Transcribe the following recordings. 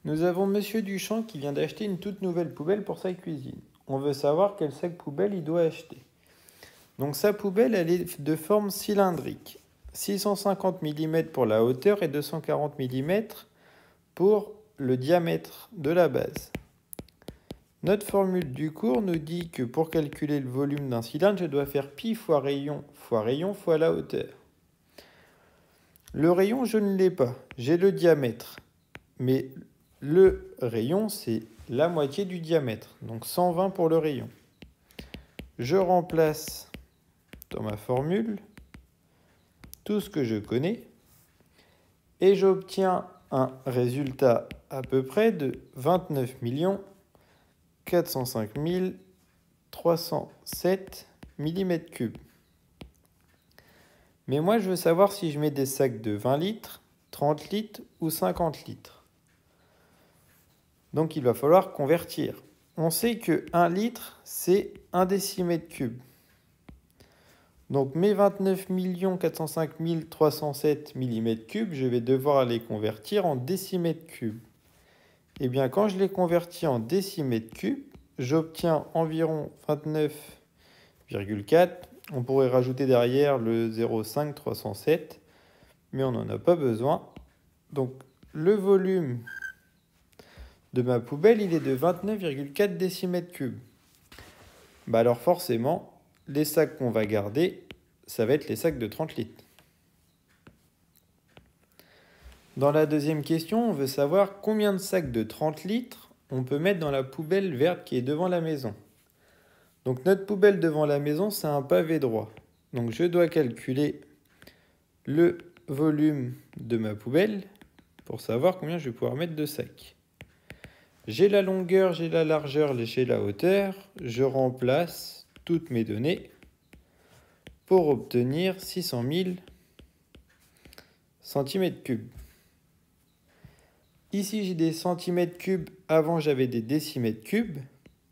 Nous avons Monsieur Duchamp qui vient d'acheter une toute nouvelle poubelle pour sa cuisine. On veut savoir quel sac poubelle il doit acheter. Donc sa poubelle, elle est de forme cylindrique. 650 mm pour la hauteur et 240 mm pour le diamètre de la base. Notre formule du cours nous dit que pour calculer le volume d'un cylindre, je dois faire pi fois rayon fois la hauteur. Le rayon, je ne l'ai pas, j'ai le diamètre. Mais le rayon, c'est la moitié du diamètre, donc 120 pour le rayon. Je remplace dans ma formule tout ce que je connais et j'obtiens un résultat à peu près de 29 405 307 mm3. Mais moi, je veux savoir si je mets des sacs de 20 litres, 30 litres ou 50 litres. Donc, il va falloir convertir. On sait que 1 litre, c'est 1 décimètre cube. Donc, mes 29 405 307 mm3, je vais devoir les convertir en décimètres cubes. Et bien, quand je les convertis en décimètres cubes, j'obtiens environ 29,4. On pourrait rajouter derrière le 0,5 307, mais on n'en a pas besoin. Donc, le volume de ma poubelle, il est de 29,4 décimètres cubes. Alors forcément, les sacs qu'on va garder, ça va être les sacs de 30 litres. Dans la deuxième question, on veut savoir combien de sacs de 30 litres on peut mettre dans la poubelle verte qui est devant la maison. Donc notre poubelle devant la maison, c'est un pavé droit. Donc je dois calculer le volume de ma poubelle pour savoir combien je vais pouvoir mettre de sacs. J'ai la longueur, j'ai la largeur, j'ai la hauteur. Je remplace toutes mes données pour obtenir 600 000 cm3. Ici, j'ai des centimètres cubes. Avant, j'avais des décimètres cubes.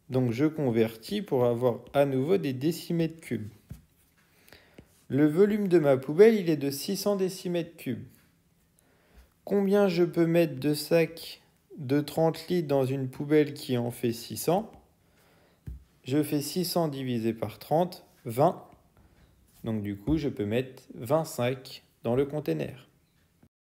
Donc, je convertis pour avoir à nouveau des décimètres cubes. Le volume de ma poubelle, il est de 600 décimètres cubes. Combien je peux mettre de sacs de 30 litres dans une poubelle qui en fait 600? Je fais 600 divisé par 30, 20. Donc, du coup, je peux mettre 20 sacs dans le container.